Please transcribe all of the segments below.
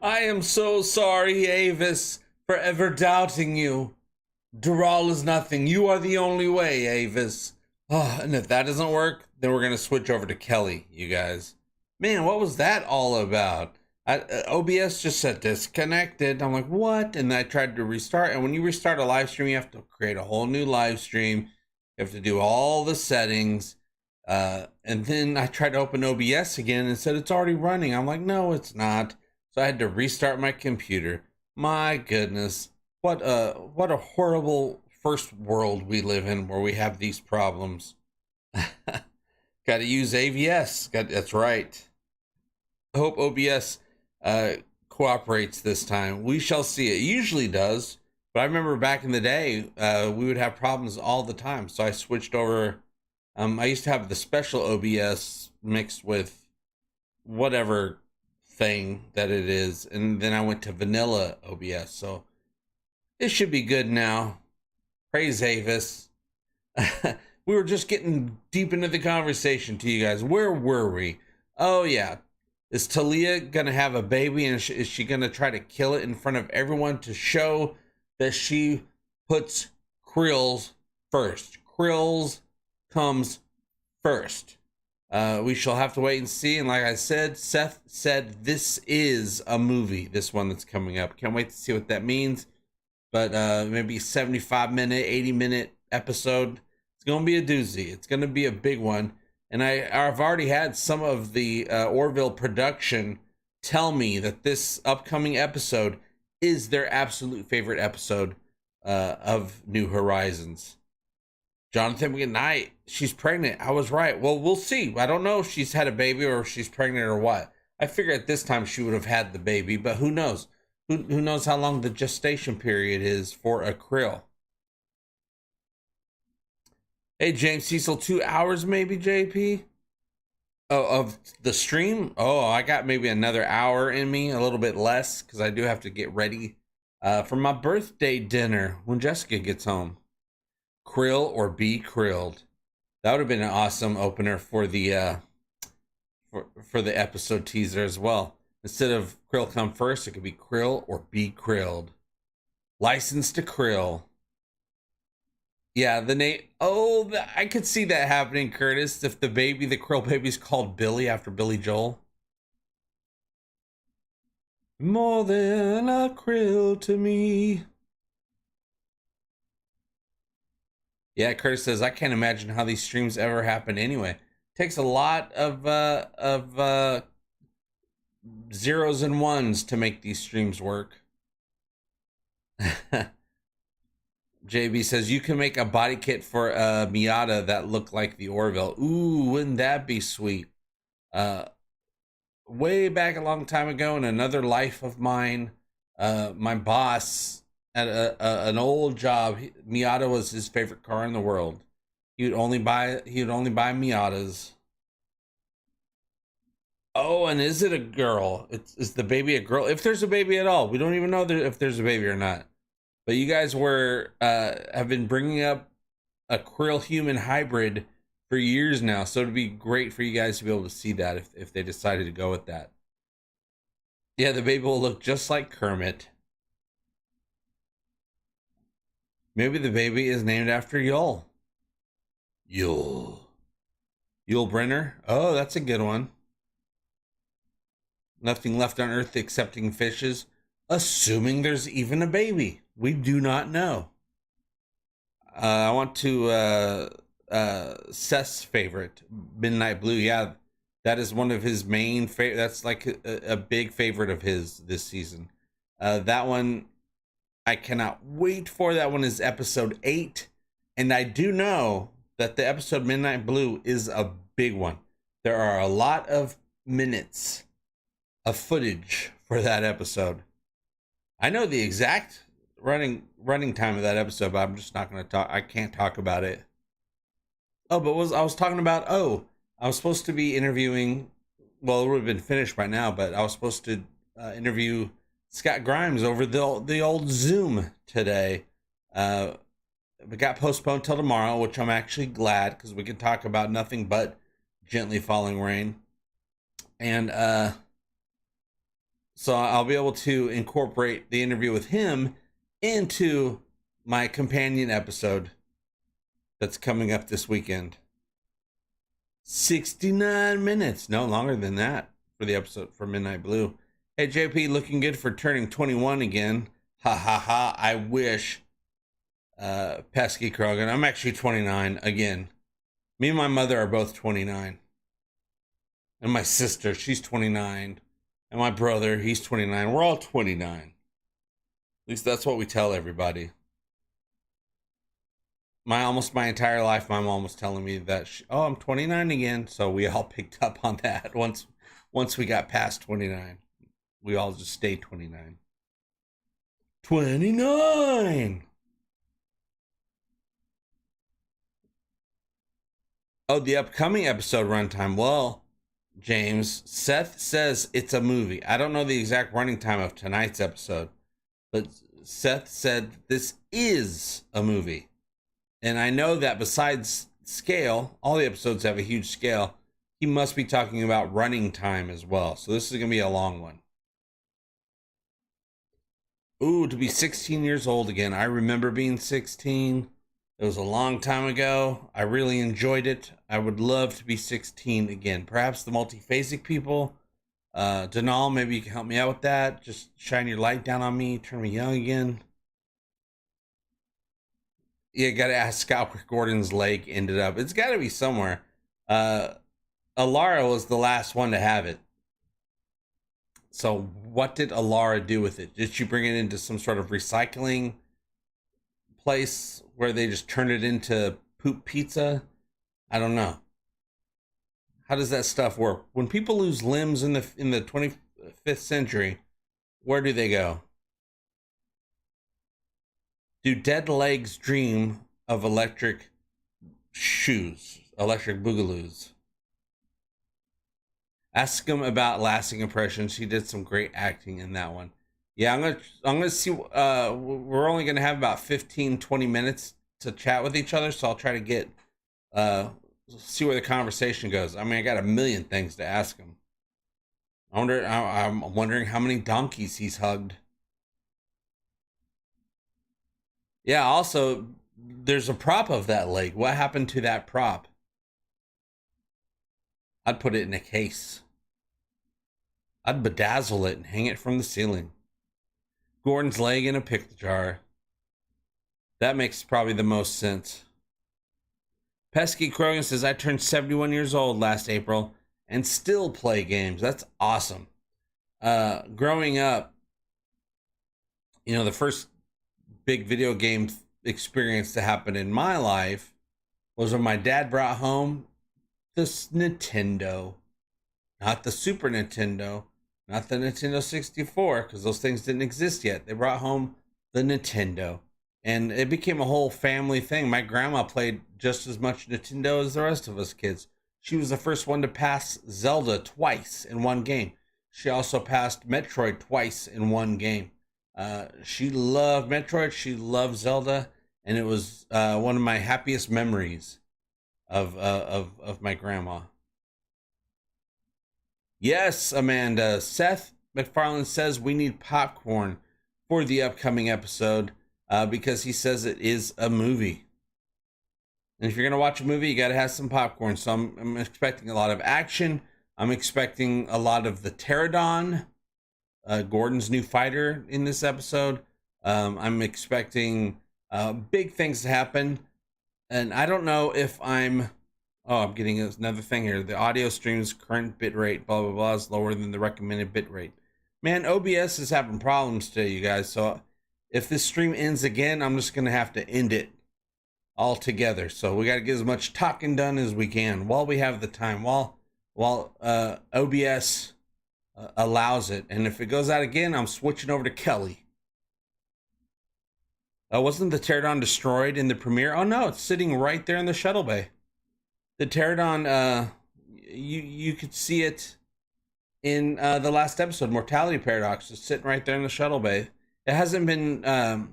I am so sorry, Avis, for ever doubting you. Dural is nothing. You are the only way, Avis. Oh, and if that doesn't work, then we're going to switch over to Kelly, you guys. Man, what was that all about? OBS just said disconnected. I'm like, what? And I tried to restart. And when you restart a live stream, you have to create a whole new live stream. You have to do all the settings. And then I tried to open OBS again and said it's already running. I'm like, no, it's not. So I had to restart my computer. My goodness. What a horrible first world we live in where we have these problems. Got to use AVS. That's right. I hope OBS cooperates this time. We shall see. It usually does, but I remember back in the day, we would have problems all the time. So I switched over. I used to have the special OBS mixed with whatever thing that it is, and then I went to vanilla OBS. So it should be good now. Praise Avis. We were just getting deep into the conversation to you guys. Where were we? Oh yeah. Is Talia going to have a baby, and is she going to try to kill it in front of everyone to show that she puts Krills first? Krills comes first. We shall have to wait and see. And like I said, Seth said this is a movie, this one that's coming up. Can't wait to see what that means. But maybe 75-minute, 80-minute episode. It's going to be a doozy. It's going to be a big one. And I've already had some of the Orville production tell me that this upcoming episode is their absolute favorite episode of New Horizons. Jonathan, good night. She's pregnant. I was right. Well, we'll see. I don't know if she's had a baby or if she's pregnant or what. I figure at this time she would have had the baby, but who knows? Who knows how long the gestation period is for a krill? Hey, James Cecil, 2 hours maybe, JP? Oh, of the stream? Oh, I got maybe another hour in me, a little bit less, because I do have to get ready for my birthday dinner when Jessica gets home. Krill or be krilled. That would have been an awesome opener for the for the episode teaser as well. Instead of Krill come first, it could be Krill or be krilled. License to Krill. Yeah, the name. Oh, I could see that happening, Curtis. If the Krill baby's called Billy after Billy Joel. More than a krill to me. Yeah, Curtis says I can't imagine how these streams ever happen anyway. Takes a lot of zeros and ones to make these streams work. JB says you can make a body kit for Miata that look like the Orville. Ooh, wouldn't that be sweet? Way back a long time ago in another life of mine, my boss at an old job, Miata was his favorite car in the world. He would only buy Miatas. Oh, and is it a girl? Is the baby a girl? If there's a baby at all, we don't even know if there's a baby or not. But you guys have been bringing up a krill human hybrid for years now, so it'd be great for you guys to be able to see that if they decided to go with that. Yeah, the baby will look just like Kermit. Maybe the baby is named after Yul. Yul Brenner. Oh, that's a good one. Nothing left on Earth excepting fishes. Assuming there's even a baby. We do not know. I want to Seth's favorite, Midnight Blue. Yeah, that is one of his main favorite. That's like a big favorite of his this season. That one I cannot wait for. That one is episode 8, and I do know that the episode Midnight Blue is a big one. There are a lot of minutes of footage for that episode. I know the exact running time of that episode, but I'm just not going to talk. I can't talk about it. Oh, but I was talking about? Oh, I was supposed to be interviewing. Well, it would have been finished by now, but I was supposed to interview Scott Grimes over the old Zoom today. It got postponed till tomorrow, which I'm actually glad because we can talk about nothing but gently falling rain. And So I'll be able to incorporate the interview with him into my companion episode that's coming up this weekend. 69 minutes, no longer than that for the episode for Midnight Blue. Hey, JP, looking good for turning 21 again. Ha ha ha, I wish. Pesky Krogan, I'm actually 29 again. Me and my mother are both 29. And my sister, she's 29. And my brother, he's 29. We're all 29. At least that's what we tell everybody. Almost my entire life, my mom was telling me that, I'm 29 again. So we all picked up on that once we got past 29. We all just stayed 29. 29! Oh, the upcoming episode runtime. Well, James, Seth says it's a movie. I don't know the exact running time of tonight's episode, but Seth said this is a movie. And I know that besides scale, all the episodes have a huge scale. He must be talking about running time as well. So this is going to be a long one. Ooh, to be 16 years old again. I remember being 16. It was a long time ago. I really enjoyed it. I would love to be 16 again. Perhaps the multiphasic people. Denal, maybe you can help me out with that. Just shine your light down on me. Turn me young again. Yeah, gotta ask Scott where Gordon's leg ended up. It's gotta be somewhere. Alara was the last one to have it. So what did Alara do with it? Did she bring it into some sort of recycling place where they just turn it into poop pizza? I don't know. How does that stuff work? When people lose limbs in the 25th century, where do they go? Do dead legs dream of electric shoes, electric boogaloo's? Ask him about lasting impressions. He did some great acting in that one. Yeah, I'm gonna see. We're only gonna have about 15-20 minutes to chat with each other, so I'll try to get see where the conversation goes. I mean, I got a million things to ask him. I'm wondering how many donkeys he's hugged. Yeah. Also, there's a prop of that leg. What happened to that prop? I'd put it in a case. I'd bedazzle it and hang it from the ceiling. Gordon's leg in a pickle jar. That makes probably the most sense. Pesky Krogan says, I turned 71 years old last April and still play games. That's awesome. Growing up, the first big video game experience to happen in my life was when my dad brought home this Nintendo. Not the Super Nintendo, not the Nintendo 64, because those things didn't exist yet. They brought home the Nintendo, and it became a whole family thing. My grandma played just as much Nintendo as the rest of us kids. She was the first one to pass Zelda twice in one game. She also passed Metroid twice in one game. She loved Metroid, she loved Zelda, and it was one of my happiest memories of my grandma. Yes, Amanda. Seth MacFarlane says we need popcorn for the upcoming episode because he says it is a movie. And if you're going to watch a movie, you got to have some popcorn. So I'm expecting a lot of action. I'm expecting a lot of the Pterodon, Gordon's new fighter in this episode. I'm expecting big things to happen. And I don't know if I'm getting another thing here. The audio stream's current bitrate, blah, blah, blah, is lower than the recommended bitrate. Man, OBS is having problems today, you guys. So if this stream ends again, I'm just going to have to end it altogether. So we got to get as much talking done as we can while we have the time, while OBS allows it. And if it goes out again, I'm switching over to Kelly. Wasn't the Pterodon destroyed in the premiere? Oh, no, it's sitting right there in the shuttle bay. The Pterodon, you could see it in the last episode, Mortality Paradox, is sitting right there in the shuttle bay. It hasn't been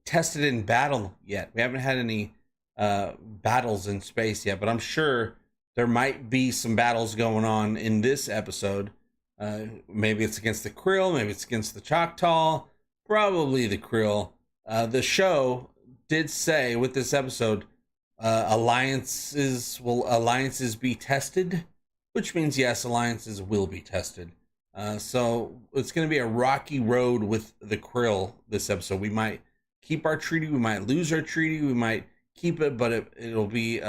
tested in battle yet. We haven't had any battles in space yet, but I'm sure there might be some battles going on in this episode. Maybe it's against the Krill, maybe it's against the Choctaw, probably the Krill. The show did say with this episode, alliances be tested, which means yes, alliances will be tested. So it's going to be a rocky road with the Krill this episode. We might keep our treaty, we might lose our treaty, we might keep it, but it'll be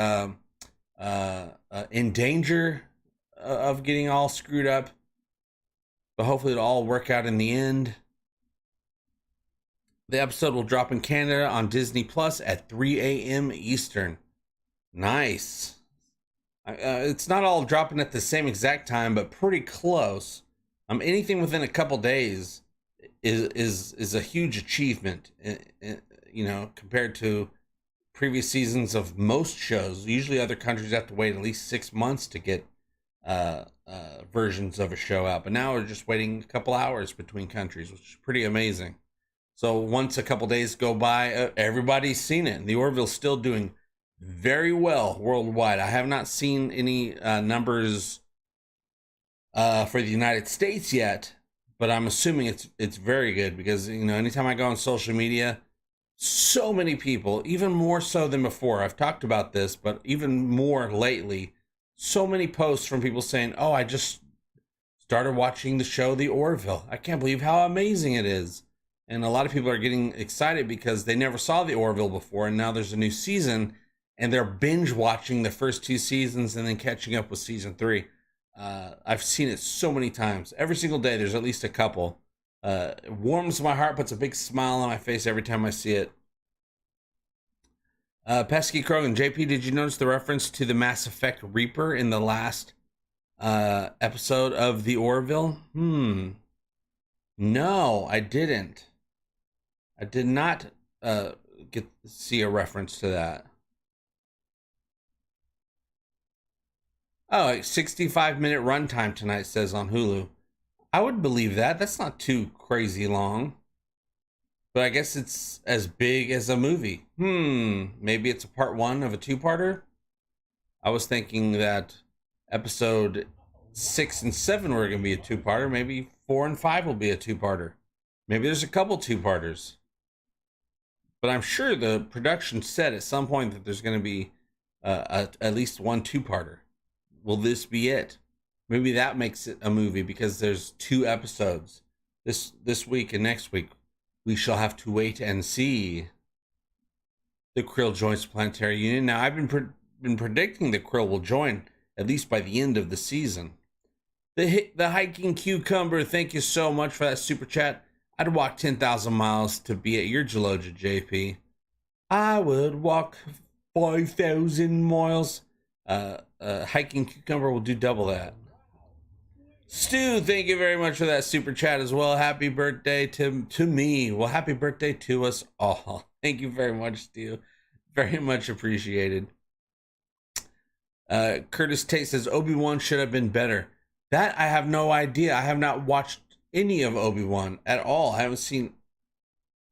in danger of getting all screwed up. But hopefully it'll all work out in the end. The episode will drop in Canada on Disney Plus at 3 a.m. Eastern. Nice. It's not all dropping at the same exact time, but pretty close. Anything within a couple days is a huge achievement, compared to previous seasons of most shows. Usually other countries have to wait at least 6 months to get versions of a show out, but now we're just waiting a couple hours between countries, which is pretty amazing. So once a couple days go by, everybody's seen it, and the Orville's still doing very well worldwide. I have not seen any numbers for the United States yet, but I'm assuming it's very good, because anytime I go on social media, so many people, even more so than before, I've talked about this, but even more lately, so many posts from people saying, oh, I just started watching the show The Orville. I can't believe how amazing it is. And a lot of people are getting excited because they never saw The Orville before, and now there's a new season, and they're binge watching the first 2 seasons and then catching up with season 3. I've seen it so many times. Every single day there's at least a couple. It warms my heart, puts a big smile on my face every time I see it. Pesky Krogan, JP, did you notice the reference to the Mass Effect Reaper in the last episode of The Orville? No, I didn't. I did not see a reference to that. Oh, 65-minute runtime tonight, says on Hulu. I would believe that. That's not too crazy long. But I guess it's as big as a movie. Maybe it's a part 1 of a 2-parter? I was thinking that episode 6 and 7 were going to be a 2-parter. Maybe 4 and 5 will be a 2-parter. Maybe there's a couple 2-parters. But I'm sure the production said at some point that there's going to be at least one 2-parter. Will this be it? Maybe that makes it a movie because there's 2 episodes this week and next week. We shall have to wait and see. The Krill joins the Planetary Union. Now, I've been predicting the Krill will join at least by the end of the season. The Hiking Cucumber, thank you so much for that super chat. I'd walk 10,000 miles to be at your Gelogia, JP. I would walk 5,000 miles. Hiking Cucumber will do double that. Stu, thank you very much for that super chat as well. Happy birthday to me. Well, happy birthday to us all. Thank you very much, Stu. Very much appreciated. Curtis Tate says Obi-Wan should have been better. That I have no idea. I have not watched any of Obi-Wan at all. I haven't seen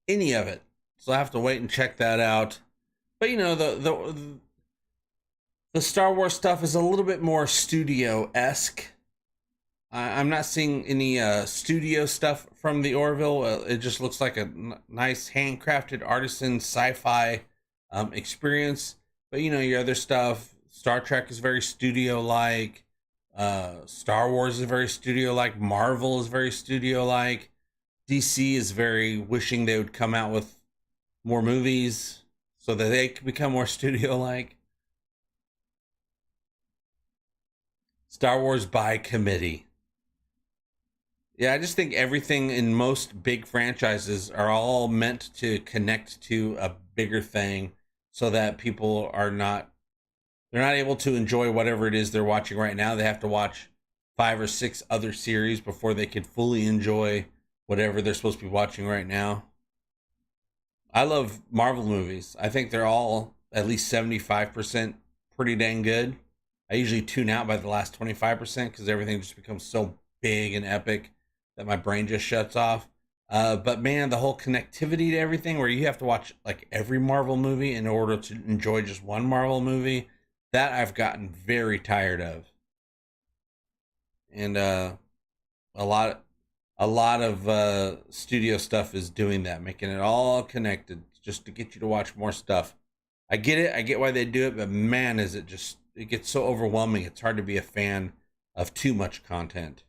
any of it, so I have to wait and check that out. But the Star Wars stuff is a little bit more studio-esque. I'm not seeing any studio stuff from the Orville. It just looks like a nice handcrafted artisan sci-fi experience. But your other stuff, Star Trek is very studio-like. Star Wars is very studio-like. Marvel is very studio-like. DC is very wishing they would come out with more movies so that they could become more studio-like. Star Wars by committee. Yeah, I just think everything in most big franchises are all meant to connect to a bigger thing so that people they're not able to enjoy whatever it is they're watching right now. They have to watch 5 or 6 other series before they could fully enjoy whatever they're supposed to be watching right now. I love Marvel movies. I think they're all at least 75% pretty dang good. I usually tune out by the last 25% because everything just becomes so big and epic that my brain just shuts off. But man, the whole connectivity to everything where you have to watch like every Marvel movie in order to enjoy just one Marvel movie, that I've gotten very tired of. And A lot, a lot of studio stuff is doing that, making it all connected just to get you to watch more stuff. I get it. I get why they do it, but man, is it just, it gets so overwhelming. It's hard to be a fan of too much content.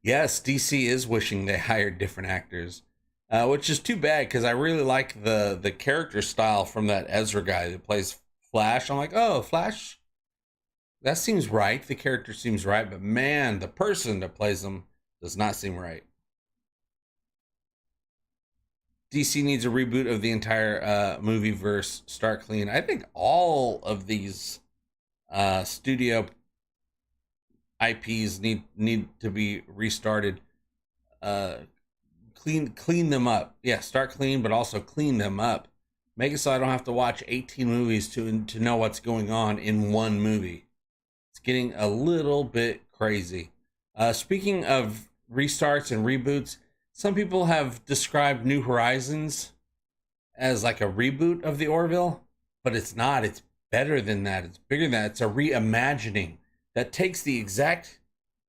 Yes, DC is wishing they hired different actors, which is too bad because I really like the character style from that Ezra guy that plays Flash. I'm like, oh, Flash, that seems right. The character seems right, but man, the person that plays him does not seem right. DC needs a reboot of the entire movie verse. Start clean. I think all of these studio IPs need to be restarted. Uh, clean them up. Yeah, start clean, but also clean them up. Make it so I don't have to watch 18 movies to know what's going on in one movie. It's getting a little bit crazy. Speaking of restarts and reboots, some people have described New Horizons as like a reboot of the Orville, but it's not. It's better than that. It's bigger than that. It's a reimagining that takes the exact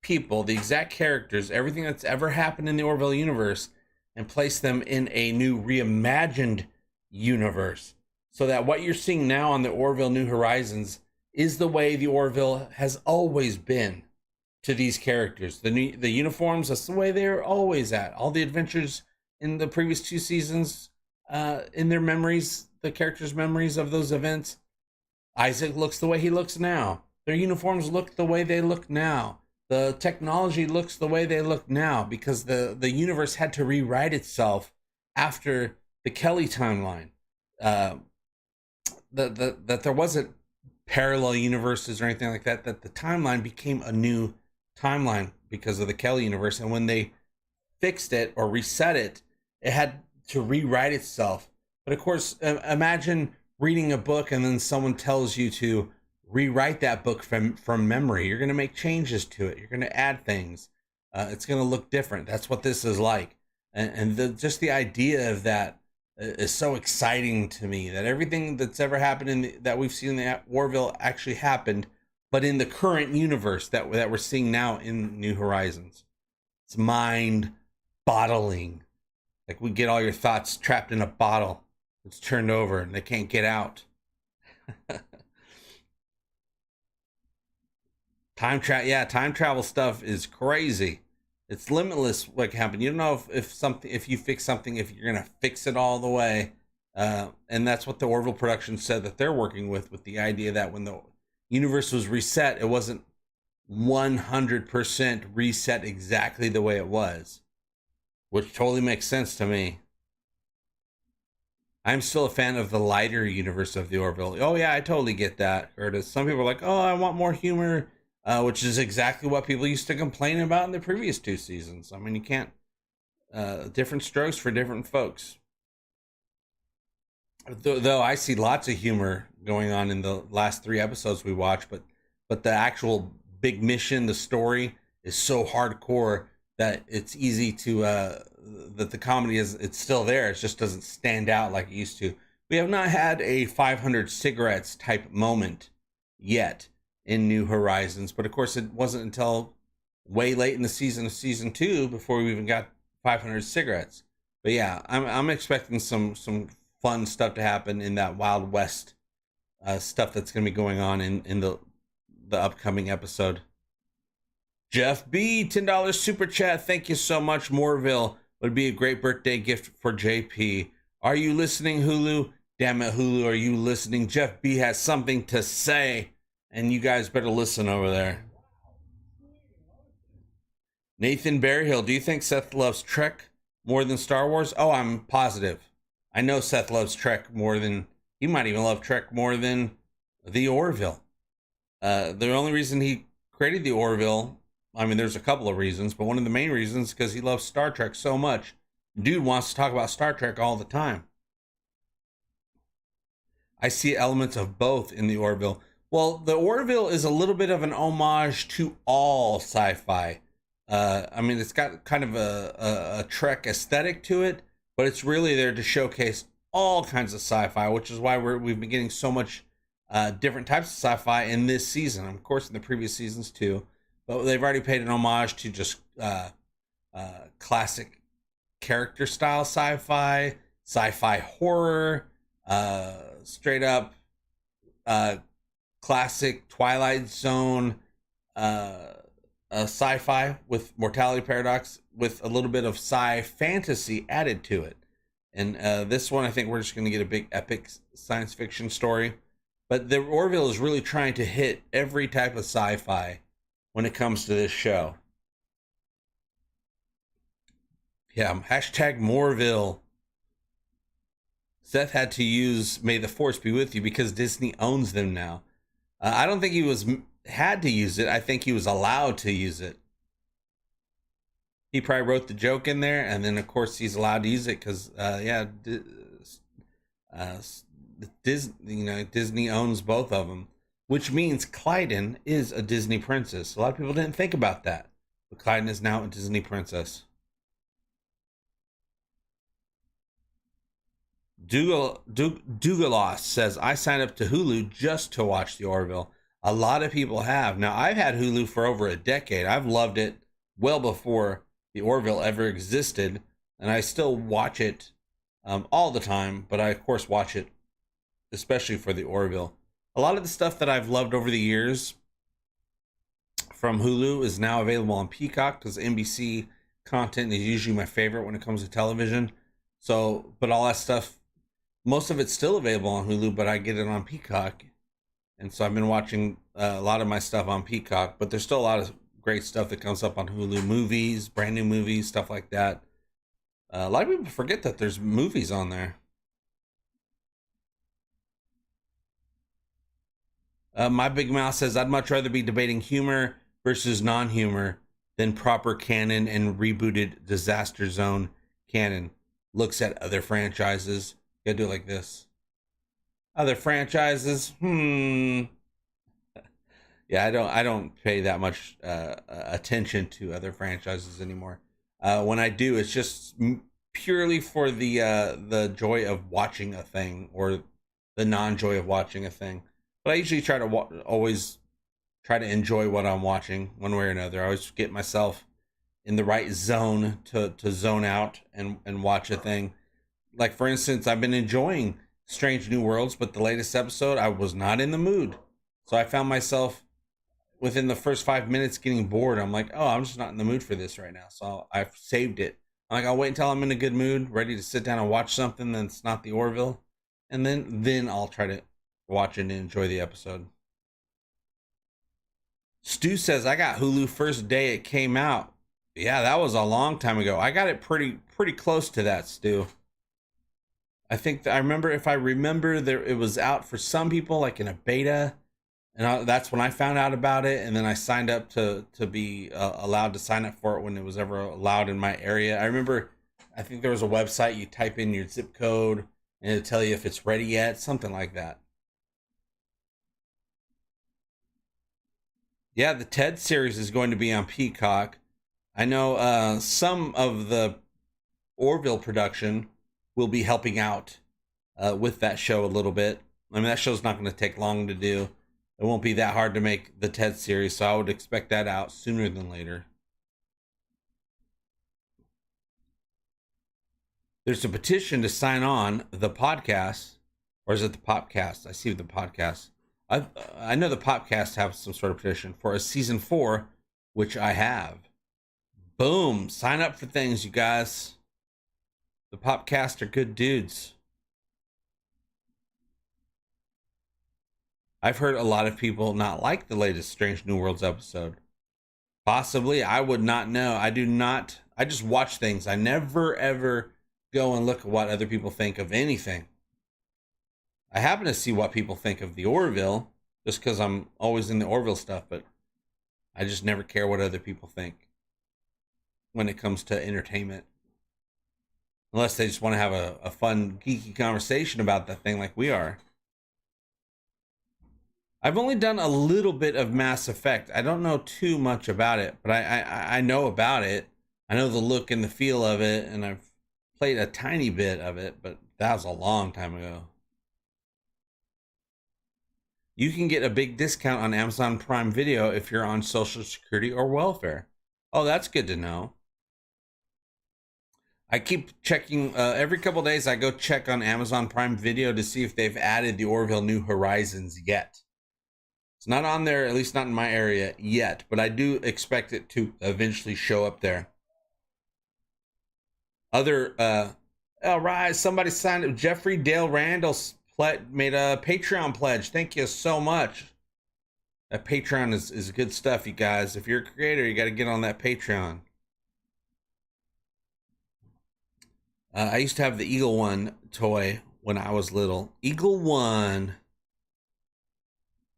people, the exact characters, everything that's ever happened in the Orville universe, and place them in a new reimagined universe. So that what you're seeing now on the Orville New Horizons is the way the Orville has always been to these characters. The uniforms, that's the way they're always at. All the adventures in the previous two seasons, in their memories, the characters' memories of those events, Isaac looks the way he looks now. Their uniforms look the way they look now. The technology looks the way they look now because the universe had to rewrite itself after the Kelly timeline. That there wasn't parallel universes or anything like that. That the timeline became a new timeline because of the Kelly universe, and when they fixed it or reset it, it had to rewrite itself. But of course, imagine reading a book and then someone tells you to rewrite that book from memory. You're going to make changes to it. You're going to add things. It's going to look different. That's what this is like. And just the idea of that is so exciting to me, that everything that's ever happened that we've seen in the Orville actually happened, but in the current universe that we're seeing now in New Horizons. It's mind bottling. Like we get all your thoughts trapped in a bottle. It's turned over and they can't get out. Time travel stuff is crazy. It's limitless what can happen. You don't know if you fix something, if you're gonna fix it all the way. And that's what the Orville production said that they're working with the idea that when the universe was reset, it wasn't 100% reset exactly the way it was, which totally makes sense to me. I'm still a fan of the lighter universe of the Orville. Oh yeah, I totally get that, Curtis. Some people are like, oh, I want more humor, which is exactly what people used to complain about in the previous two seasons. I mean, you can't, different strokes for different folks. Though I see lots of humor going on in the last three episodes we watched, but the actual big mission, the story is so hardcore that it's easy to that the comedy it's still there. It just doesn't stand out like it used to. We have not had a 500 cigarettes type moment yet in New Horizons, but of course it wasn't until way late in the season of season 2 before we even got 500 cigarettes. But yeah, I'm expecting some fun stuff to happen in that Wild West stuff that's going to be going on in the upcoming episode. Jeff B, $10 super chat. Thank you so much. Moorville would be a great birthday gift for JP. Are you listening, Hulu? Damn it, Hulu, are you listening? Jeff B has something to say, and you guys better listen over there. Nathan Berryhill, do you think Seth loves Trek more than Star Wars? Oh, I'm positive. I know Seth loves Trek more than, he might even love Trek more than the Orville. The only reason he created the Orville, I mean, there's a couple of reasons, but one of the main reasons is because he loves Star Trek so much. Dude wants to talk about Star Trek all the time. I see elements of both in the Orville. Well, the Orville is a little bit of an homage to all sci-fi. I mean, it's got kind of a Trek aesthetic to it, but it's really there to showcase all kinds of sci-fi, which is why we've been getting so much different types of sci-fi in this season. Of course, in the previous seasons too. but they've already paid an homage to just classic character style sci-fi horror, straight up classic Twilight Zone sci-fi with mortality paradox with a little bit of sci-fantasy added to it. And this one, I think we're just going to get a big epic science fiction story. But the Orville is really trying to hit every type of sci-fi when it comes to this show. Yeah, hashtag Morville. Seth had to use "May the Force be with you" because Disney owns them now. I don't think he had to use it. I think he was allowed to use it. He probably wrote the joke in there, and then of course he's allowed to use it because, Disney owns both of them, which means Clyden is a Disney princess. A lot of people didn't think about that, but Clyden is now a Disney princess. Dougalos says, I signed up to Hulu just to watch the Orville. A lot of people have. Now, I've had Hulu for over a decade. I've loved it well before the Orville ever existed, and I still watch it all the time, but I, of course, watch it especially for the Orville. A lot of the stuff that I've loved over the years from Hulu is now available on Peacock because NBC content is usually my favorite when it comes to television. So, but all that stuff, most of it's still available on Hulu, but I get it on Peacock. And so I've been watching a lot of my stuff on Peacock, but there's still a lot of great stuff that comes up on Hulu, movies, brand new movies, stuff like that. A lot of people forget that there's movies on there. My Big Mouth says, I'd much rather be debating humor versus non-humor than proper canon and rebooted Disaster Zone canon. Looks at other franchises. You gotta do it like this. Other franchises, Yeah, I don't pay that much attention to other franchises anymore. When I do, it's just purely for the joy of watching a thing or the non-joy of watching a thing. But I usually try to always try to enjoy what I'm watching one way or another. I always get myself in the right zone to zone out and watch a thing. Like, for instance, I've been enjoying Strange New Worlds, but the latest episode, I was not in the mood. So I found myself within the first 5 minutes getting bored. I'm like, oh, I'm just not in the mood for this right now. So I've saved it. I'm like, I'll wait until I'm in a good mood, ready to sit down and watch something that's not the Orville. And then I'll try to watch it and enjoy the episode. Stu says, I got Hulu first day it came out. Yeah, that was a long time ago. I got it pretty close to that, Stu. I think I remember, if I remember, there it was out for some people, like in a beta, and that's when I found out about it. And then I signed up to be allowed to sign up for it when it was ever allowed in my area. I remember, I think there was a website you type in your zip code and it'll tell you if it's ready yet, something like that. Yeah, the Ted series is going to be on Peacock. I know some of the Orville production will be helping out with that show a little bit. I mean, that show's not going to take long to do. It won't be that hard to make the Ted series, so I would expect that out sooner than later. There's a petition to sign on the podcast, or is it the Popcast? I see the podcast. I know the Popcast have some sort of petition for a season 4, which I have. Boom! Sign up for things, you guys. The Popcast are good dudes. I've heard a lot of people not like the latest Strange New Worlds episode. Possibly, I would not know. I do not. I just watch things. I never ever go and look at what other people think of anything. I happen to see what people think of the Orville, just because I'm always in the Orville stuff, but I just never care what other people think when it comes to entertainment. Unless they just want to have a fun, geeky conversation about that thing like we are. I've only done a little bit of Mass Effect. I don't know too much about it, but I know about it. I know the look and the feel of it, and I've played a tiny bit of it, but that was a long time ago. You can get a big discount on Amazon Prime Video if you're on Social Security or welfare. Oh, that's good to know. I keep checking every couple days. I go check on Amazon Prime Video to see if they've added the Orville New Horizons yet. It's not on there, at least not in my area yet, but I do expect it to eventually show up there. All right, somebody signed up. Jeffrey Dale Randall made a Patreon pledge. Thank you so much. That Patreon is good stuff, you guys. If you're a creator, you got to get on that Patreon. I used to have the Eagle One toy when I was little. Eagle One.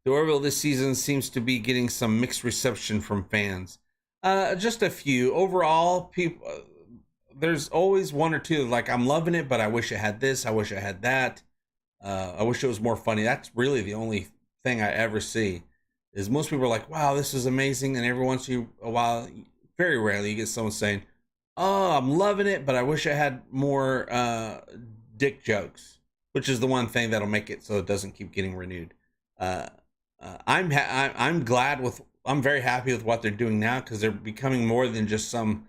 The Orville this season seems to be getting some mixed reception from fans. Just a few. Overall, people, there's always one or two like, I'm loving it, but I wish it had this. I wish it had that. I wish it was more funny. That's really the only thing I ever see. Is most people are like, wow, this is amazing. And every once in a while, very rarely, you get someone saying, oh, I'm loving it, but I wish I had more dick jokes, which is the one thing that'll make it so it doesn't keep getting renewed. I'm very happy with what they're doing now because they're becoming more than just some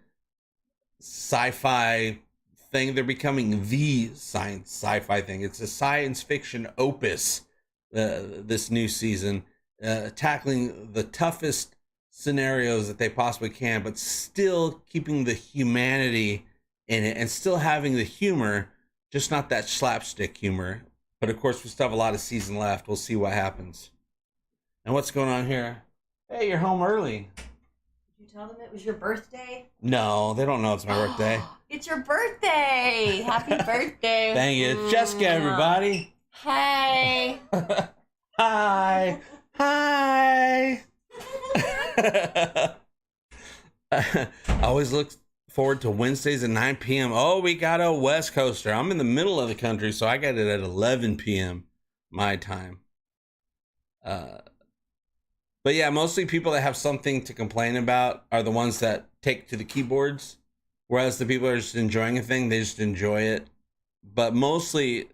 sci-fi thing. They're becoming the sci-fi thing. It's a science fiction opus. This new season, tackling the toughest scenarios that they possibly can, but still keeping the humanity in it and still having the humor, just not that slapstick humor. But of course, we still have a lot of season left. We'll see what happens. And what's going on here? Hey, you're home early. Did you tell them it was your birthday? No, they don't know it's my birthday. It's your birthday! Happy birthday! Thank you. It's Jessica, everybody. Hi. Hi. Hi. I always look forward to Wednesdays at 9 p.m. Oh, we got a West Coaster. I'm in the middle of the country, so I got it at 11 p.m. my time. But yeah, mostly people that have something to complain about are the ones that take to the keyboards, whereas the people that are just enjoying a thing, they just enjoy it. But mostly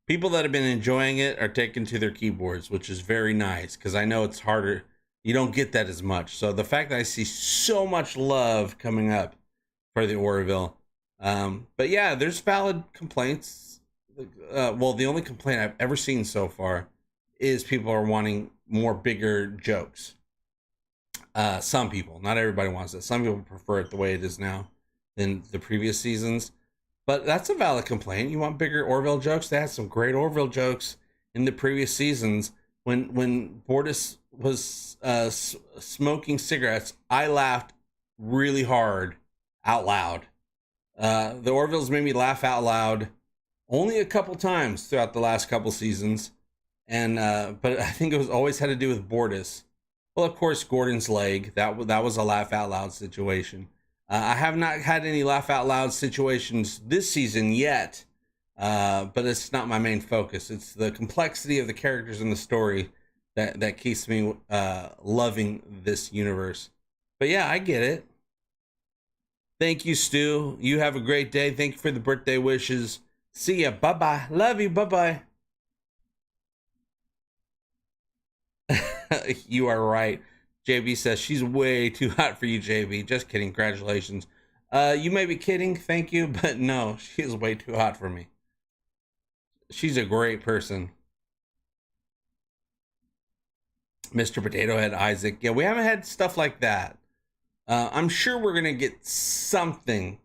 people that have been enjoying it are taking to their keyboards, which is very nice because I know it's harder. You don't get that as much. So the fact that I see so much love coming up for the Orville. But yeah, there's valid complaints. Well, the only complaint I've ever seen so far is people are wanting more bigger jokes. Some people, not everybody wants it. Some people prefer it the way it is now than the previous seasons. But that's a valid complaint. You want bigger Orville jokes? They had some great Orville jokes in the previous seasons. When Bortus was smoking cigarettes, I laughed really hard out loud. The Orvilles made me laugh out loud only a couple times throughout the last couple seasons. And but I think it was always had to do with Bortus. Well, of course, Gordon's leg. That was a laugh out loud situation. I have not had any laugh out loud situations this season yet, but it's not my main focus. It's the complexity of the characters in the story that keeps me loving this universe. But yeah, I get it. Thank you, Stu. You have a great day. Thank you for the birthday wishes. See ya. Bye-bye. Love you. Bye-bye. You are right. JB says she's way too hot for you, JB. Just kidding. Congratulations. You may be kidding. Thank you. But no, she is way too hot for me. She's a great person. Mr. Potato Head Isaac. Yeah, we haven't had stuff like that. I'm sure we're going to get something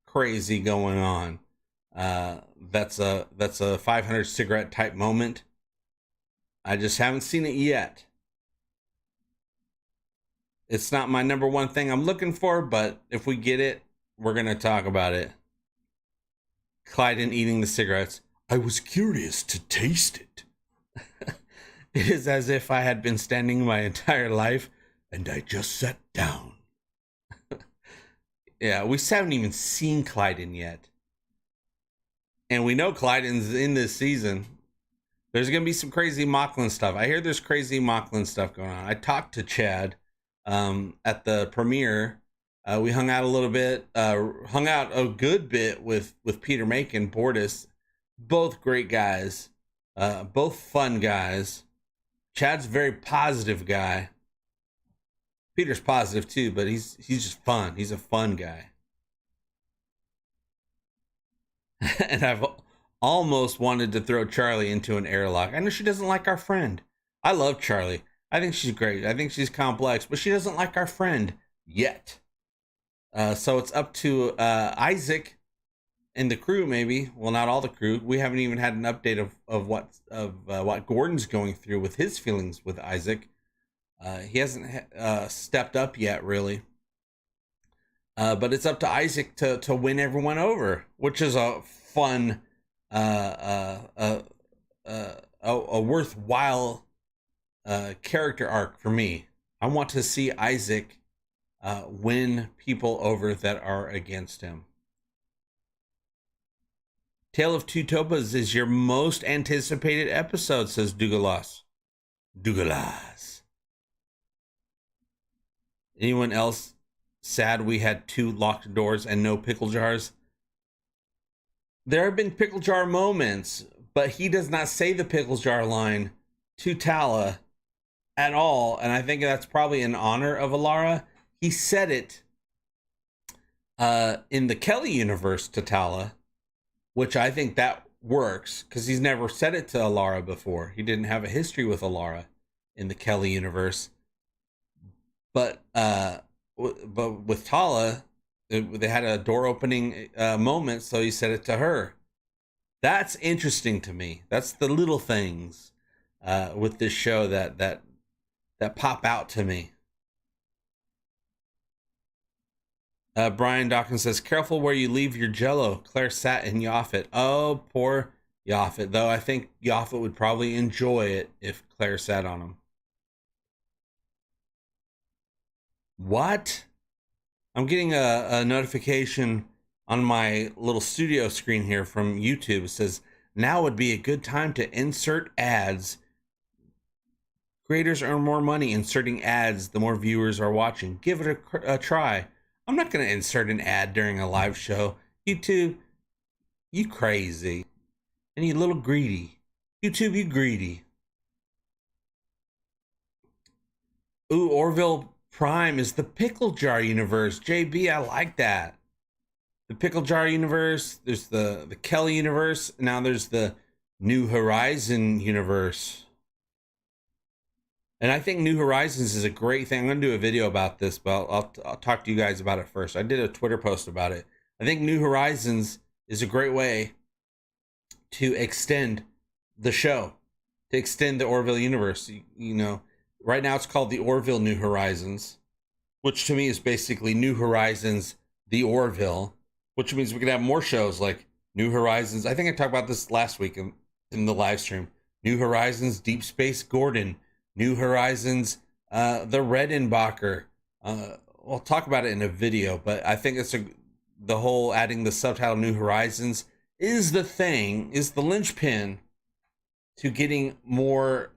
crazy going on. That's a 500 cigarette type moment. I just haven't seen it yet. It's not my number one thing I'm looking for, but if we get it, we're going to talk about it. Clyden eating the cigarettes. I was curious to taste it. It is as if I had been standing my entire life and I just sat down. Yeah, we haven't even seen Clyden yet. And we know Clyden's in this season. There's going to be some crazy Mocklin stuff. I hear there's crazy Mocklin stuff going on. I talked to Chad at the premiere. We hung out a little bit, hung out a good bit with Peter Macon, Bortus. Both great guys, both fun guys. Chad's a very positive guy. Peter's positive too, but he's just fun. He's a fun guy. And I've almost wanted to throw Charlie into an airlock. I know she doesn't like our friend. I love Charlie. I think she's great. I think she's complex, but she doesn't like our friend yet. So it's up to Isaac and the crew, maybe. Well, not all the crew. We haven't even had an update of what Gordon's going through with his feelings with Isaac. He hasn't stepped up yet, really. But it's up to Isaac to win everyone over, which is a fun, a worthwhile character arc for me. I want to see Isaac win people over that are against him. Tale of Two Topas is your most anticipated episode, says Dugalas. Anyone else sad we had 2 locked doors and no pickle jars? There have been pickle jar moments, but he does not say the pickle jar line to Tala at all, and I think that's probably in honor of Alara. He said it in the Kelly universe to Tala, which I think that works because he's never said it to Alara before. He didn't have a history with Alara in the Kelly universe. But with Tala, they had a door opening moment, so he said it to her. That's interesting to me. That's the little things with this show that pop out to me. Brian Dawkins says, careful where you leave your Jell-O. Claire sat in Yaphet. Oh, poor Yaphet. Though I think Yaphet would probably enjoy it if Claire sat on him. What? I'm getting a notification on my little studio screen here from YouTube. It says, now would be a good time to insert ads. Creators earn more money inserting ads the more viewers are watching. Give it a try. I'm not going to insert an ad during a live show. YouTube, you crazy. And you little greedy. YouTube, you greedy. Ooh, Orville Prime is the Pickle Jar universe. JB, I like that. The Pickle Jar universe. There's the Kelly universe. Now there's the New Horizon universe. And I think New Horizons is a great thing. I'm going to do a video about this, but I'll talk to you guys about it first. I did a Twitter post about it. I think New Horizons is a great way to extend the show, to extend the Orville universe. You know, right now it's called the Orville New Horizons, which to me is basically New Horizons, the Orville, which means we could have more shows like New Horizons. I think I talked about this last week in the live stream. New Horizons, Deep Space Gordon. New Horizons, the Redenbacher. We'll talk about it in a video, but I think it's the whole adding the subtitle New Horizons is the linchpin to getting more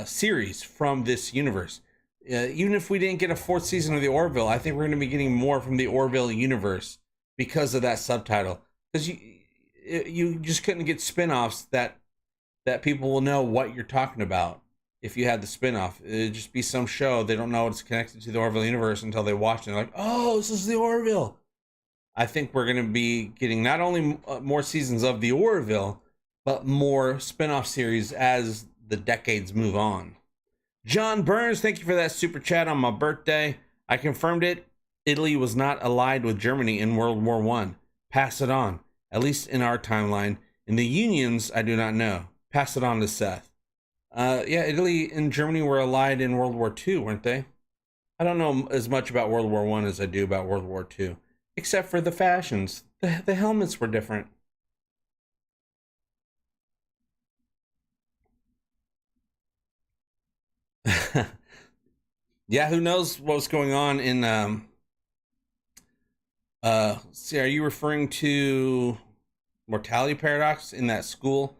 series from this universe. Even if we didn't get a 4th season of the Orville, I think we're going to be getting more from the Orville universe because of that subtitle. Because you just couldn't get spinoffs that people will know what you're talking about. If you had the spinoff, it'd just be some show. They don't know it's connected to the Orville universe until they watch it. They're like, oh, this is the Orville. I think we're going to be getting not only more seasons of the Orville, but more spinoff series as the decades move on. John Burns, thank you for that super chat on my birthday. I confirmed it. Italy was not allied with Germany in World War I. Pass it on. At least in our timeline. In the Unions, I do not know. Pass it on to Seth. Yeah, Italy and Germany were allied in World War II, weren't they? I don't know as much about World War I as I do about World War II, except for the fashions. The helmets were different. Yeah, who knows what was going on in see, are you referring to Mortality Paradox in that school?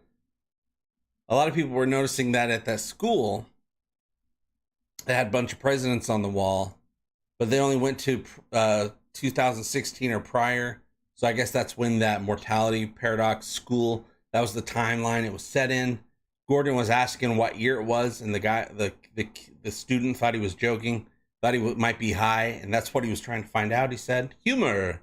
A lot of people were noticing that at that school, they had a bunch of presidents on the wall, but they only went to 2016 or prior. So I guess that's when that Mortality Paradox school, that was the timeline it was set in. Gordon was asking what year it was, and the student thought he was joking, thought he might be high, and that's what he was trying to find out. He said, "Humor."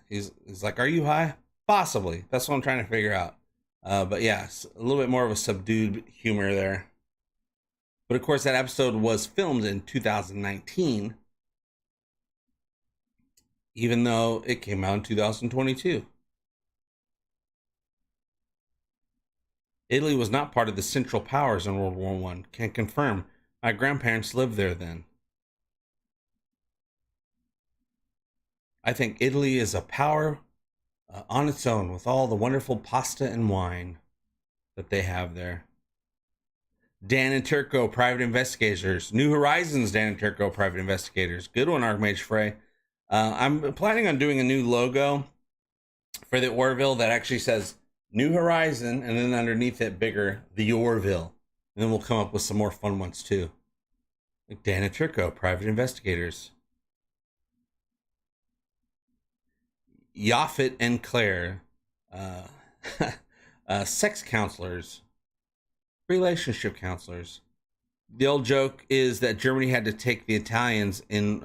He's like, "Are you high?" Possibly. That's what I'm trying to figure out. But yeah, a little bit more of a subdued humor there. But of course, that episode was filmed in 2019, even though it came out in 2022. Italy was not part of the Central Powers in World War I. Can confirm. My grandparents lived there then. I think Italy is a power on its own with all the wonderful pasta and wine that they have there. Dan and Turco, private investigators. New Horizons, Dan and Turco, private investigators. Good one, Archmage Frey. I'm planning on doing a new logo for the Orville that actually says New Horizon, and then underneath it, bigger, the Orville. And then we'll come up with some more fun ones too. Like Dan and Turco, private investigators. Yaphet and Claire, sex counselors, relationship counselors. The old joke is that Germany had to take the Italians in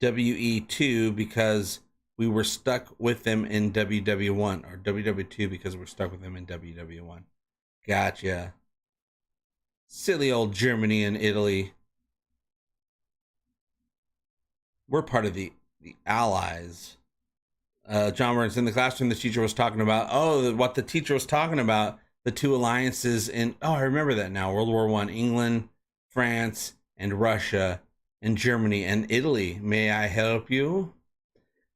WE2 because we were stuck with them in WW1, or WW2 because we're stuck with them in WW1. Gotcha. Silly old Germany and Italy. We're part of the Allies. John Burns, in the classroom, the teacher was talking about, what the teacher was talking about, the two alliances in, I remember that now, World War I, England, France, and Russia, and Germany, and Italy. May I help you?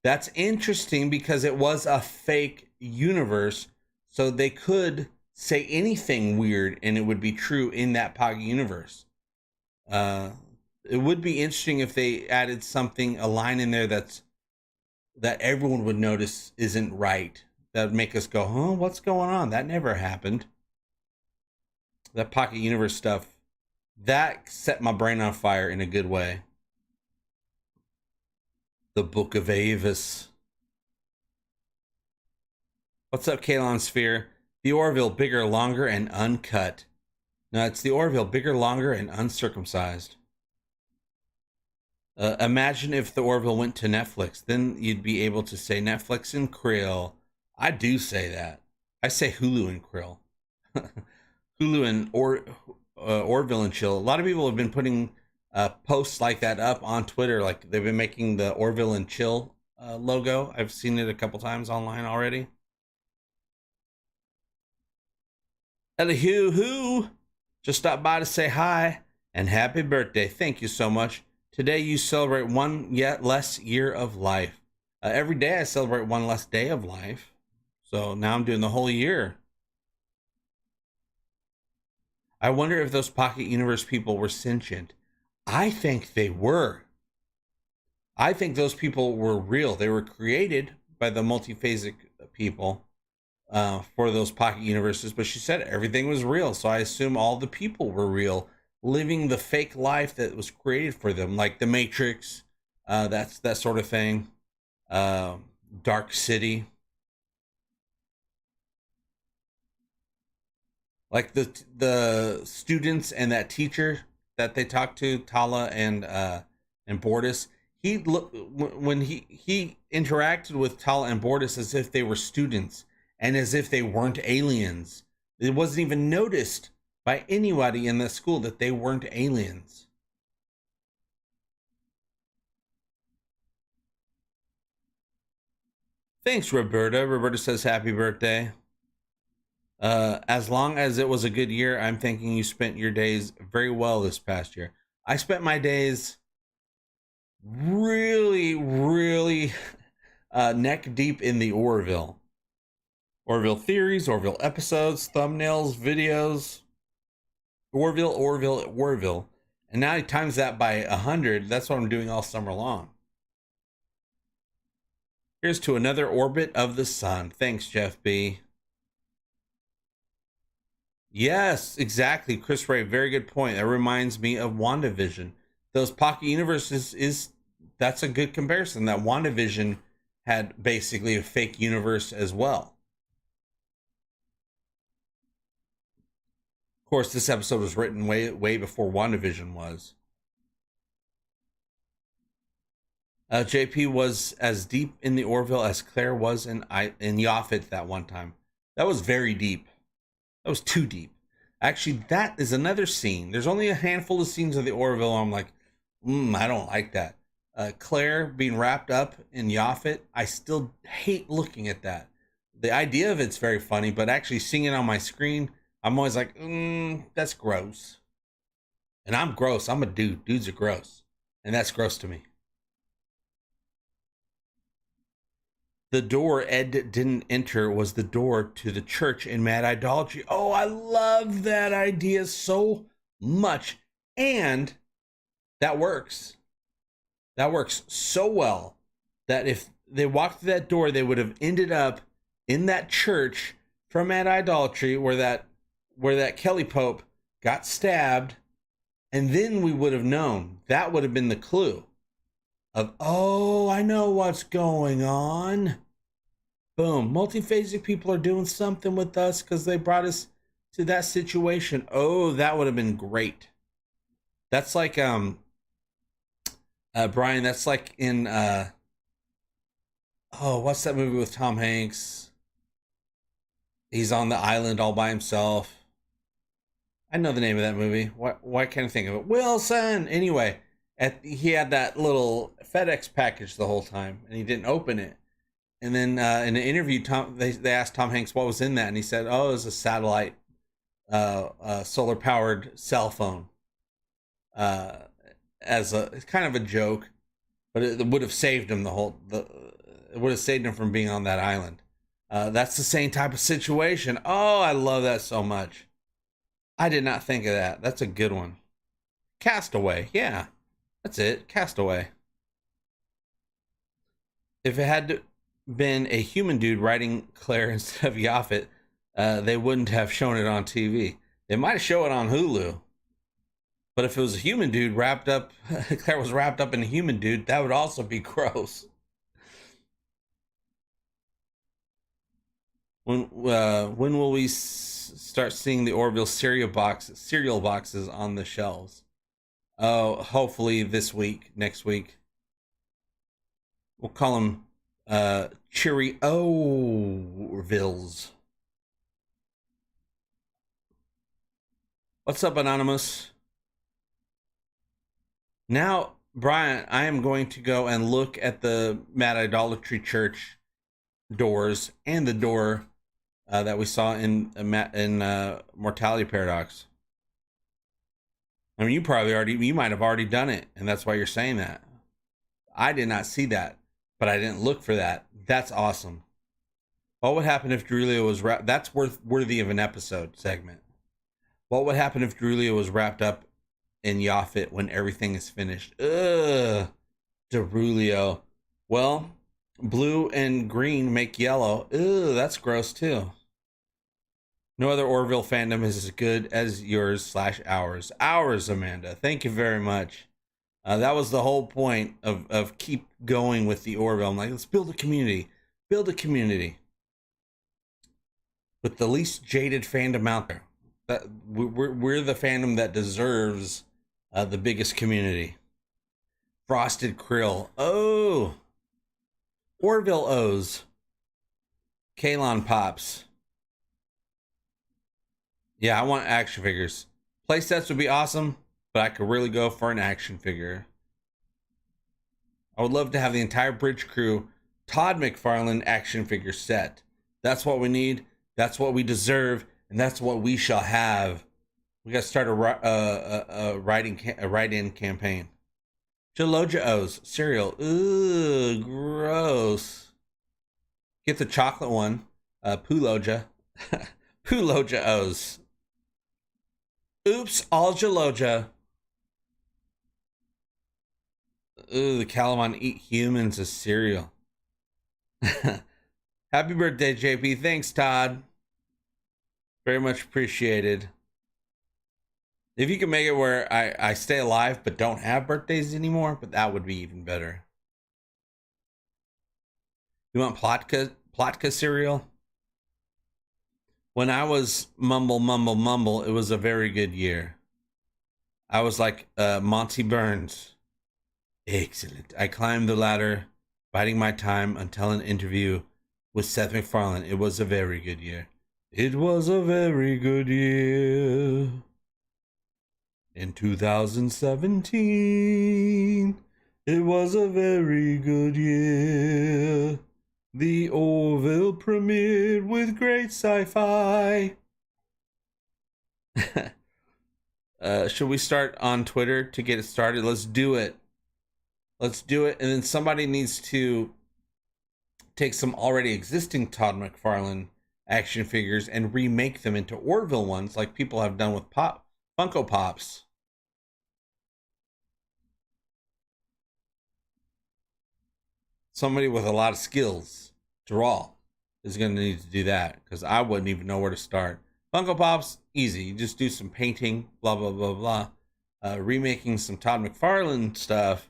That's interesting because it was a fake universe, so they could say anything weird and it would be true in that pocket universe. It would be interesting if they added something, a line in there that everyone would notice isn't right. That would make us go, huh, what's going on? That never happened. That pocket universe stuff, that set my brain on fire in a good way. The Book of Avis. What's up, Kalon Sphere? The Orville, bigger, longer, and uncut. No, it's the Orville, bigger, longer, and uncircumcised. Imagine if the Orville went to Netflix. Then you'd be able to say Netflix and Krill. I do say that. I say Hulu and Krill. Hulu and Orville and Chill. A lot of people have been putting posts like that up on Twitter. Like they've been making the Orville and Chill logo. I've seen it a couple times online already. Hello, just stopped by to say hi and happy birthday. Thank you so much. Today you celebrate one yet less year of life. Every day I celebrate one less day of life. So now I'm doing the whole year. I wonder if those Pocket Universe people were sentient. I think they were. I think those people were real. They were created by the multiphasic people for those Pocket Universes. But she said everything was real. So I assume all the people were real, living the fake life that was created for them, like the Matrix, that sort of thing. Dark City. Like the students and that teacher that they talked to, Tala and Bortus, when he interacted with Tala and Bortus as if they were students and as if they weren't aliens. It wasn't even noticed by anybody in the school that they weren't aliens. Thanks, Roberta. Roberta says happy birthday. As long as it was a good year, I'm thinking you spent your days very well this past year. I spent my days really, really neck deep in the Orville. Orville theories, Orville episodes, thumbnails, videos. Orville. And now he times that by 100. That's what I'm doing all summer long. Here's to another orbit of the sun. Thanks, Jeff B. Yes, exactly. Chris Ray, very good point. That reminds me of WandaVision. Those Pocket Universes that's a good comparison. That WandaVision had basically a fake universe as well. Of course, this episode was written way before WandaVision was. JP was as deep in the Orville as Claire was in Yaphet that one time. That was very deep. That was too deep. Actually, that is another scene. There's only a handful of scenes of the Orville. I'm like, I don't like that. Claire being wrapped up in Yaphet, I still hate looking at that. The idea of it's very funny, but actually seeing it on my screen, I'm always like, that's gross. And I'm gross. I'm a dude. Dudes are gross. And that's gross to me. The door Ed didn't enter was the door to the church in Mad Idolatry. Oh, I love that idea so much. And that works. That works so well that if they walked through that door, they would have ended up in that church from Mad Idolatry where that Kelly Pope got stabbed. And then we would have known. That would have been the clue of, oh, I know what's going on. Boom. Multiphasic people are doing something with us because they brought us to that situation. Oh, that would have been great. That's like, Brian, that's like in, what's that movie with Tom Hanks? He's on the island all by himself. I know the name of that movie. Why can't I think of it? Wilson! Anyway, he had that little FedEx package the whole time, and he didn't open it. And then in an interview, they asked Tom Hanks what was in that, and he said, "Oh, it was a satellite, solar-powered cell phone." As a kind of a joke, but it would have saved him it would have saved him from being on that island. That's the same type of situation. Oh, I love that so much. I did not think of that. That's a good one. Castaway. Yeah, that's it. Castaway. If it had been a human dude writing Claire instead of Yaphet, they wouldn't have shown it on TV. They might have shown it on Hulu. But if it was a human dude wrapped up, Claire was wrapped up in a human dude, that would also be gross. When will we start seeing the Orville cereal boxes on the shelves? Oh, hopefully this week, next week. We'll call them Cheeriovilles. What's up, Anonymous? Now, Brian, I am going to go and look at the Mad Idolatry Church doors and the door that we saw in Mortality Paradox. I mean, you might have already done it, and that's why you're saying that. I did not see that, but I didn't look for that. That's awesome. What would happen if Drulio was wrapped? That's worthy of an episode segment. What would happen if Drulio was wrapped up in Yaphet when everything is finished? Ugh, Drulio. Well, blue and green make yellow. Ugh, that's gross too. No other Orville fandom is as good as yours/ours. Ours, Amanda. Thank you very much. That was the whole point of keep going with the Orville. I'm like, let's build a community. Build a community. With the least jaded fandom out there. We're the fandom that deserves the biggest community. Frosted Krill. Oh. Orville O's. Kalon Pops. Yeah, I want action figures. Playsets would be awesome, but I could really go for an action figure. I would love to have the entire Bridge Crew Todd McFarlane action figure set. That's what we need. That's what we deserve, and that's what we shall have. We got to start a write-in campaign. Geloja O's cereal. Ooh, gross. Get the chocolate one. Puloja. Puloja O's. Oops, all Geloja. Ooh, the Calamon eat humans as cereal. Happy birthday, JP. Thanks, Todd. Very much appreciated. If you can make it where I stay alive but don't have birthdays anymore, but that would be even better. You want Plotka cereal? When I was mumble, it was a very good year. I was like Monty Burns. Excellent. I climbed the ladder, biding my time until an interview with Seth MacFarlane. It was a very good year. It was a very good year. In 2017, it was a very good year. The Orville premiered with great sci-fi. Should we start on Twitter to get it started? Let's do it. Let's do it. And then somebody needs to take some already existing Todd McFarlane action figures and remake them into Orville ones like people have done with Funko Pops. Somebody with a lot of skills to draw is going to need to do that, because I wouldn't even know where to start. Funko Pops, easy. You just do some painting, blah, blah, blah, blah. Remaking some Todd McFarlane stuff,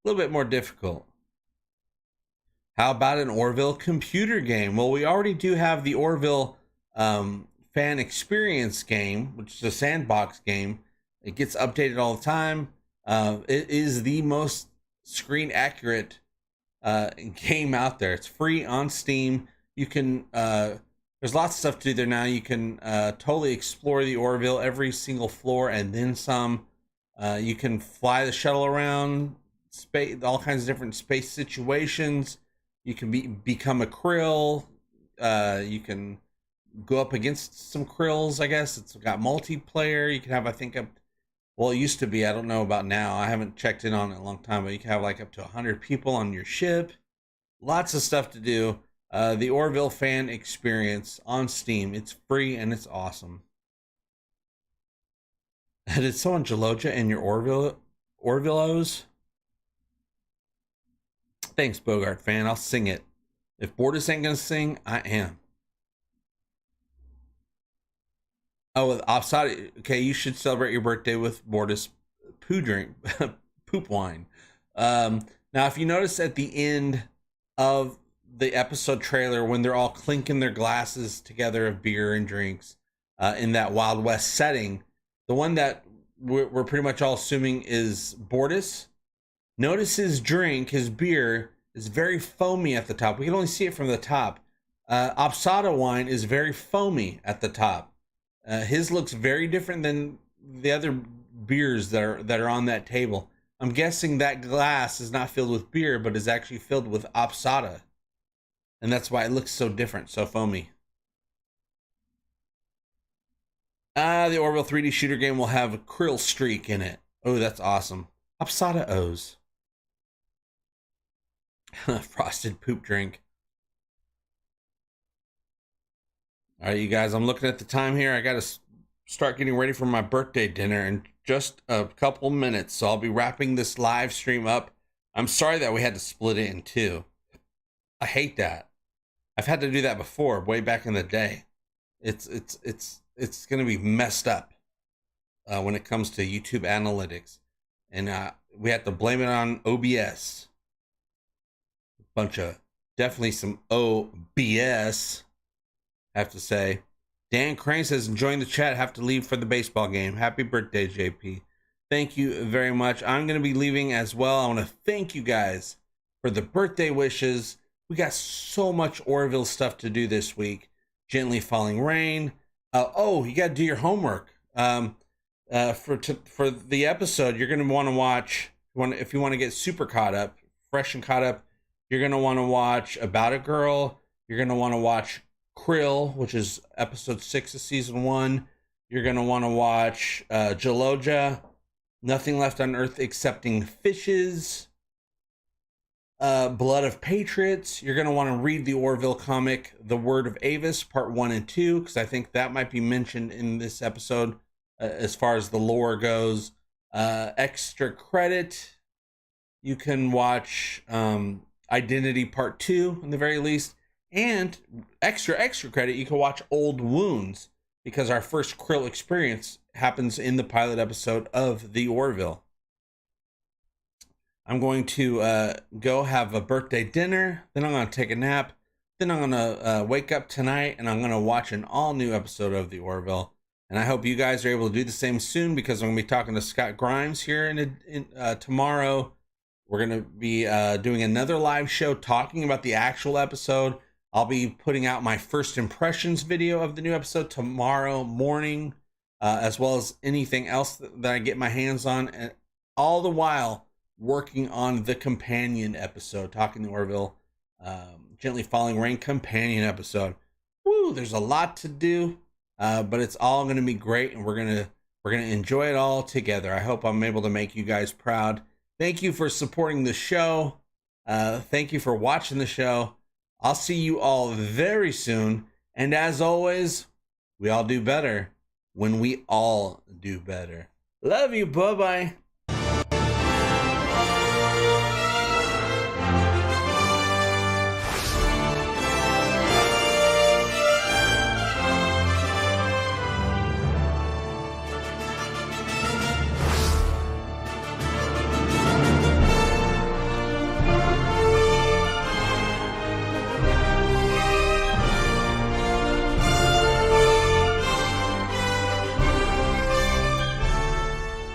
a little bit more difficult. How about an Orville computer game? Well, we already do have the Orville fan experience game, which is a sandbox game. It gets updated all the time. It is the most screen accurate game out there. It's free on Steam. You can there's lots of stuff to do there now. You can totally explore the Orville, every single floor and then some. You can fly the shuttle around space, all kinds of different space situations. You can become a krill. You can go up against some krills, I guess. It's got multiplayer. You can have, I think, well, it used to be, I don't know about now. I haven't checked in on it in a long time, but you can have like up to 100 people on your ship. Lots of stuff to do. The Orville fan experience on Steam. It's free and it's awesome. Did someone Geloja in your Orvillos? Thanks, Bogart fan. I'll sing it. If Bortus ain't gonna sing, I am. Oh, with Offside. Okay, you should celebrate your birthday with Bortus poop wine. Now, if you notice at the end of the episode trailer, when they're all clinking their glasses together of beer and drinks in that Wild West setting, the one that we're pretty much all assuming is Bortus. Notice his drink, his beer, is very foamy at the top. We can only see it from the top. Opsata wine is very foamy at the top. His looks very different than the other beers that are on that table. I'm guessing that glass is not filled with beer, but is actually filled with Opsata. And that's why it looks so different, so foamy. The Orville 3D shooter game will have a krill streak in it. Oh, that's awesome. Opsata O's. Frosted poop drink. All right, you guys, I'm looking at the time here. I got to start getting ready for my birthday dinner in just a couple minutes. So I'll be wrapping this live stream up. I'm sorry that we had to split it in two. I hate that. I've had to do that before, way back in the day. It's going to be messed up when it comes to YouTube analytics. And we have to blame it on OBS. Bunch of, definitely some OBS, I have to say. Dan Crane says, enjoying the chat, have to leave for the baseball game. Happy birthday, JP. Thank you very much. I'm going to be leaving as well. I want to thank you guys for the birthday wishes. We got so much Orville stuff to do this week. Gently Falling Rain. You got to do your homework. For the episode, you're going to want to watch, if you want to get super caught up, fresh and caught up, you're going to want to watch About a Girl. You're going to want to watch Krill, which is episode 6 of season 1. You're going to want to watch Geloja, Nothing Left on Earth Excepting Fishes, Blood of Patriots. You're going to want to read the Orville comic, The Word of Avis, part 1 and 2, because I think that might be mentioned in this episode as far as the lore goes. Extra credit, you can watch Identity Part 2, in the very least. And extra credit, you can watch Old Wounds, because our first Krill experience happens in the pilot episode of the Orville. I'm going to go have a birthday dinner, then I'm going to take a nap. Then I'm gonna wake up tonight and I'm gonna watch an all new episode of the Orville. And I hope you guys are able to do the same soon, because I'm gonna be talking to Scott Grimes here tomorrow. We're gonna be doing another live show talking about the actual episode. I'll be putting out my first impressions video of the new episode tomorrow morning, as well as anything else that I get my hands on, and all the while working on the companion episode, talking to Orville, Gently Falling Rain companion episode. Woo! There's a lot to do, but it's all going to be great, and we're gonna enjoy it all together. I hope I'm able to make you guys proud. Thank you for supporting the show. Thank you for watching the show. I'll see you all very soon. And as always, we all do better when we all do better. Love you. Bye-bye.